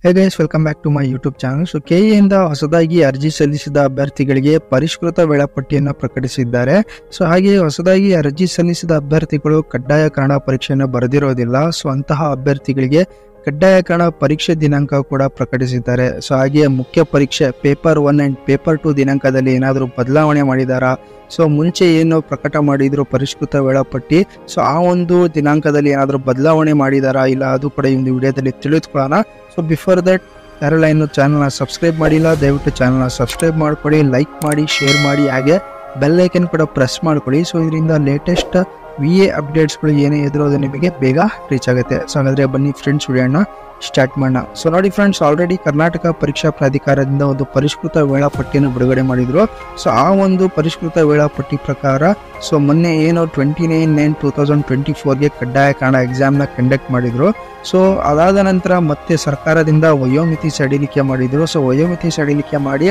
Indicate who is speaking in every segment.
Speaker 1: Hey guys, welcome back to my YouTube channel. So ಕೆಇಎಯಿಂದ ಹೊಸದಾಗಿ ಅರ್ಜಿ ಸಲ್ಲಿಸಿದ ಅಭ್ಯರ್ಥಿಗಳಿಗೆ ಪರಿಷ್ಕೃತ ವೇಳಾಪಟ್ಟಿಯನ್ನು ಪ್ರಕಟಿಸಿದ್ದಾರೆ. ಸೊ ಹಾಗೆ ಹೊಸದಾಗಿ ಅರ್ಜಿ ಸಲ್ಲಿಸಿದ ಅಭ್ಯರ್ಥಿಗಳು ಕಡ್ಡಾಯ ಕನ್ನಡ ಪರೀಕ್ಷೆಯನ್ನು ಬರೆದಿರೋದಿಲ್ಲ. ಸೊ ಅಂತಹ ಅಭ್ಯರ್ಥಿಗಳಿಗೆ ಕಡ್ಡಾಯ ಕನ್ನಡ ಪರೀಕ್ಷೆ ದಿನಾಂಕ ಕೂಡ ಪ್ರಕಟಿಸಿದ್ದಾರೆ. ಸೊ ಹಾಗೆ ಮುಖ್ಯ ಪರೀಕ್ಷೆ ಪೇಪರ್ 1 ಅಂಡ್ ಪೇಪರ್ 2 ದಿನಾಂಕದಲ್ಲಿ ಏನಾದರೂ ಬದಲಾವಣೆ ಮಾಡಿದಾರಾ? ಸೊ ಮುಂಚೆ ಏನು ಪ್ರಕಟ ಮಾಡಿದ್ರು ಪರಿಷ್ಕೃತ ವೇಳಾಪಟ್ಟಿ, ಸೊ ಆ ಒಂದು ದಿನಾಂಕದಲ್ಲಿ ಏನಾದರೂ ಬದಲಾವಣೆ ಮಾಡಿದಾರಾ ಇಲ್ಲ, ಅದು ಕೂಡ ಈ ಒಂದು ವಿಡಿಯೋದಲ್ಲಿ ತಿಳಿದುಕೊಳ್ಳೋಣ. ಸೊ ಬಿಫೋರ್ ದಟ್, ಯಾರೆಲ್ಲ ಇನ್ನು ಚಾನಲ್ನ ಸಬ್ಸ್ಕ್ರೈಬ್ ಮಾಡಿಲ್ಲ, ದಯವಿಟ್ಟು ಚಾನಲ್ನ ಸಬ್ಸ್ಕ್ರೈಬ್ ಮಾಡ್ಕೊಳ್ಳಿ, ಲೈಕ್ ಮಾಡಿ, ಶೇರ್ ಮಾಡಿ, ಹಾಗೆ ಬೆಲ್ ಐಕನ್ ಕೂಡ ಪ್ರೆಸ್ ಮಾಡ್ಕೊಳ್ಳಿ. ಸೊ ಇದರಿಂದ ಲೇಟೆಸ್ಟ್ VA ಅಪ್ಡೇಟ್ಸ್ಗಳು ಏನೇ ಇದ್ರೂ ಅದು ನಿಮಗೆ ಬೇಗ ರೀಚ್ ಆಗುತ್ತೆ. ಸೊ ಹಾಗಾದರೆ ಬನ್ನಿ ಫ್ರೆಂಡ್ಸ್, ವಿಡಿಯೋನ ಸ್ಟಾರ್ಟ್ ಮಾಡೋಣ. ಸೊ ನೋಡಿ ಫ್ರೆಂಡ್ಸ್, ಆಲ್ರೆಡಿ ಕರ್ನಾಟಕ ಪರೀಕ್ಷಾ ಪ್ರಾಧಿಕಾರದಿಂದ ಒಂದು ಪರಿಷ್ಕೃತ ವೇಳಾಪಟ್ಟಿಯನ್ನು ಬಿಡುಗಡೆ ಮಾಡಿದ್ರು. ಸೊ ಆ ಒಂದು ಪರಿಷ್ಕೃತ ವೇಳಾಪಟ್ಟಿ ಪ್ರಕಾರ ಸೊ ಮೊನ್ನೆ ಏನು 29/9/2024ಗೆ ಕಡ್ಡಾಯ ಕನ್ನಡ ಎಕ್ಸಾಮ್ನ ಕಂಡಕ್ಟ್ ಮಾಡಿದ್ರು. ಸೊ ಅದಾದ ನಂತರ ಮತ್ತೆ ಸರ್ಕಾರದಿಂದ ವಯೋಮಿತಿ ಸಡಿಲಿಕೆ ಮಾಡಿದ್ರು. ಸೊ ವಯೋಮಿತಿ ಸಡಿಲಿಕೆ ಮಾಡಿ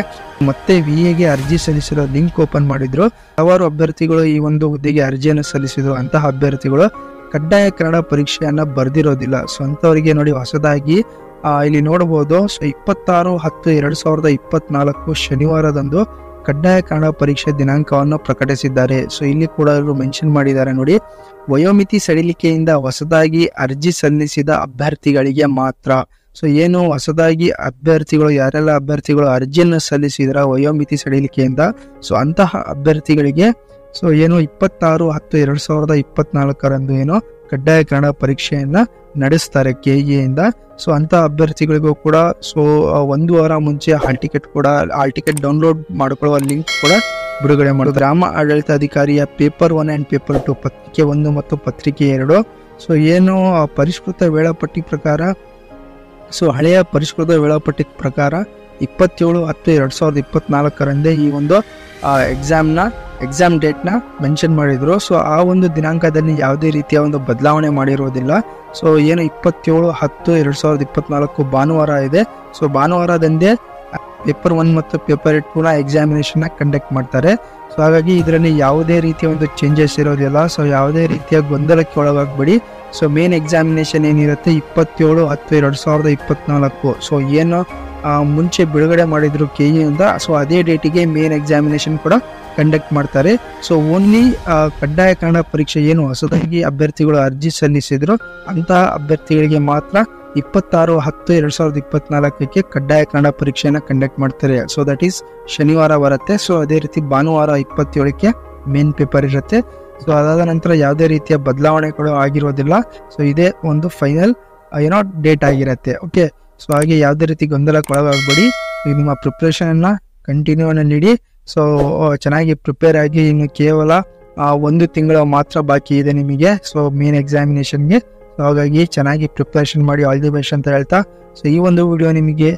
Speaker 1: ಮತ್ತೆ VAಗೆ ಅರ್ಜಿ ಸಲ್ಲಿಸಿರೋ ಲಿಂಕ್ ಓಪನ್ ಮಾಡಿದ್ರು. ಹಲವಾರು ಅಭ್ಯರ್ಥಿಗಳು ಈ ಒಂದು ಹುದ್ದೆಗೆ ಅರ್ಜಿಯನ್ನು ಸಲ್ಲಿಸಿದ್ರು. ಅಂತಹ ಅಭ್ಯರ್ಥಿಗಳು ಕಡ್ಡಾಯ ಕನ್ನಡ ಪರೀಕ್ಷೆಯನ್ನ ಬರ್ದಿರೋದಿಲ್ಲ. ಸೊ ಅಂಥವರಿಗೆ ನೋಡಿ ಹೊಸದಾಗಿ ಇಲ್ಲಿ ನೋಡಬಹುದು. ಸೊ 26/10/2024 ಶನಿವಾರದಂದು ಕಡ್ಡಾಯ ಕನ್ನಡ ಪರೀಕ್ಷೆ ದಿನಾಂಕವನ್ನು ಪ್ರಕಟಿಸಿದ್ದಾರೆ. ಸೊ ಇಲ್ಲಿ ಕೂಡ ಅವರು ಮೆನ್ಷನ್ ಮಾಡಿದ್ದಾರೆ ನೋಡಿ, ವಯೋಮಿತಿ ಸಡಿಲಿಕೆಯಿಂದ ಹೊಸದಾಗಿ ಅರ್ಜಿ ಸಲ್ಲಿಸಿದ ಅಭ್ಯರ್ಥಿಗಳಿಗೆ ಮಾತ್ರ. ಸೊ ಏನು ಹೊಸದಾಗಿ ಅಭ್ಯರ್ಥಿಗಳು, ಯಾರೆಲ್ಲ ಅಭ್ಯರ್ಥಿಗಳು ಅರ್ಜಿಯನ್ನು ಸಲ್ಲಿಸಿದ್ರ ವಯೋಮಿತಿ ಸಡಿಲಿಕೆಯಿಂದ, ಸೊ ಅಂತಹ ಅಭ್ಯರ್ಥಿಗಳಿಗೆ ಸೊ ಏನು 26/10/2024 ಏನು ಕಡ್ಡಾಯ ಕನ್ನಡ ಪರೀಕ್ಷೆಯನ್ನ ನಡೆಸ್ತಾರೆ KEಯಿಂದ. ಸೊ ಅಂತ ಅಭ್ಯರ್ಥಿಗಳಿಗೂ ಕೂಡ ಸೊ ಒಂದು ವಾರ ಮುಂಚೆ ಹಾಲ್ ಟಿಕೆಟ್ ಡೌನ್ಲೋಡ್ ಮಾಡ್ಕೊಳ್ಳುವ ಲಿಂಕ್ ಕೂಡ ಬಿಡುಗಡೆ ಮಾಡೋದು. ಗ್ರಾಮ ಆಡಳಿತಾಧಿಕಾರಿಯ ಪೇಪರ್ 1 ಅಂಡ್ ಪೇಪರ್ 2 ಪತ್ರಿಕೆ 1 ಮತ್ತು ಪತ್ರಿಕೆ 2. ಸೊ ಏನು ಪರಿಷ್ಕೃತ ವೇಳಾಪಟ್ಟಿ ಪ್ರಕಾರ, ಸೊ ಹಳೆಯ ಪರಿಷ್ಕೃತ ವೇಳಾಪಟ್ಟಿ ಪ್ರಕಾರ 27/10/2024 ಈ ಒಂದು ಎಕ್ಸಾಮ್ ಡೇಟ್ನ ಮೆನ್ಷನ್ ಮಾಡಿದ್ರು. ಸೊ ಆ ಒಂದು ದಿನಾಂಕದಲ್ಲಿ ಯಾವುದೇ ರೀತಿಯ ಒಂದು ಬದಲಾವಣೆ ಮಾಡಿರೋದಿಲ್ಲ. ಸೊ ಏನು 27/10/2024 ಭಾನುವಾರ ಇದೆ. ಸೊ ಭಾನುವಾರದಂದೇ ಪೇಪರ್ 1 ಮತ್ತು ಪೇಪರ್ 2 ಎಕ್ಸಾಮಿನೇಷನ್ನ ಕಂಡಕ್ಟ್ ಮಾಡ್ತಾರೆ. ಸೊ ಹಾಗಾಗಿ ಇದರಲ್ಲಿ ಯಾವುದೇ ರೀತಿಯ ಒಂದು ಚೇಂಜಸ್ ಇರೋದಿಲ್ಲ. ಸೊ ಯಾವುದೇ ರೀತಿಯ ಗೊಂದಲಕ್ಕೆ ಒಳಗಾಗಬೇಡಿ. ಸೊ ಮೇನ್ ಎಕ್ಸಾಮಿನೇಷನ್ ಏನಿರುತ್ತೆ 27/10/2024. ಸೊ ಏನು ಮುಂಚೆ ಬಿಡುಗಡೆ ಮಾಡಿದ್ರು KEಯಿಂದ, ಸೊ ಅದೇ ಡೇಟಿಗೆ ಮೇನ್ ಎಕ್ಸಾಮಿನೇಷನ್ ಕೂಡ ಕಂಡಕ್ಟ್ ಮಾಡ್ತಾರೆ. ಸೊ ಓನ್ಲಿ ಕಡ್ಡಾಯ ಕನ್ನಡ ಪರೀಕ್ಷೆ ಏನು ಹೊಸದಾಗಿ ಅಭ್ಯರ್ಥಿಗಳು ಅರ್ಜಿ ಸಲ್ಲಿಸಿದ್ರು ಅಂತಹ ಅಭ್ಯರ್ಥಿಗಳಿಗೆ ಮಾತ್ರ 26/10/2024 ಕಡ್ಡಾಯ ಕನ್ನಡ ಪರೀಕ್ಷೆಯನ್ನು ಕಂಡಕ್ಟ್ ಮಾಡ್ತಾರೆ. ಸೊ ದಟ್ ಈಸ್ ಶನಿವಾರ ಬರುತ್ತೆ. ಸೊ ಅದೇ ರೀತಿ ಭಾನುವಾರ 27ಕ್ಕೆ ಮೇನ್ ಪೇಪರ್ ಇರುತ್ತೆ. ಸೊ ಅದಾದ ನಂತರ ಯಾವುದೇ ರೀತಿಯ ಬದಲಾವಣೆಗಳು ಆಗಿರೋದಿಲ್ಲ. ಸೊ ಇದೇ ಒಂದು ಫೈನಲ್ ಡೇಟ್ ಆಗಿರುತ್ತೆ. ಓಕೆ, ಸೊ ಹಾಗೆ ಯಾವುದೇ ರೀತಿ ಗೊಂದಲಕ್ಕೆ ಒಳಗಾಗಬೇಡಿ. ನಿಮ್ಮ ಪ್ರಿಪ್ರೇಷನ್ನ ಕಂಟಿನ್ಯೂ ನೀಡಿ. ಸೊ ಚೆನ್ನಾಗಿ ಪ್ರಿಪೇರ್ ಆಗಿ. ಇನ್ನು ಕೇವಲ 1 ತಿಂಗಳು ಮಾತ್ರ ಬಾಕಿ ಇದೆ ನಿಮಗೆ ಸೊ ಮೇನ್ ಎಕ್ಸಾಮಿನೇಷನ್ಗೆ. ಸೊ ಹಾಗಾಗಿ ಚೆನ್ನಾಗಿ ಪ್ರಿಪ್ರೇಷನ್ ಮಾಡಿ, ಆಲ್ ದಿ ಬೆಸ್ಟ್ ಅಂತ ಹೇಳ್ತಾ, ಸೊ ಈ ಒಂದು ವಿಡಿಯೋ ನಿಮಗೆ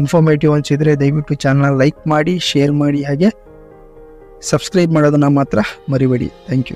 Speaker 1: ಇನ್ಫಾರ್ಮೇಟಿವ್ ಅನಿಸಿದ್ರೆ ದಯವಿಟ್ಟು ಚಾನಲ್ ಲೈಕ್ ಮಾಡಿ, ಶೇರ್ ಮಾಡಿ, ಹಾಗೆ ಸಬ್ಸ್ಕ್ರೈಬ್ ಮಾಡೋದನ್ನ ಮಾತ್ರ ಮರಿಬೇಡಿ. Thank you.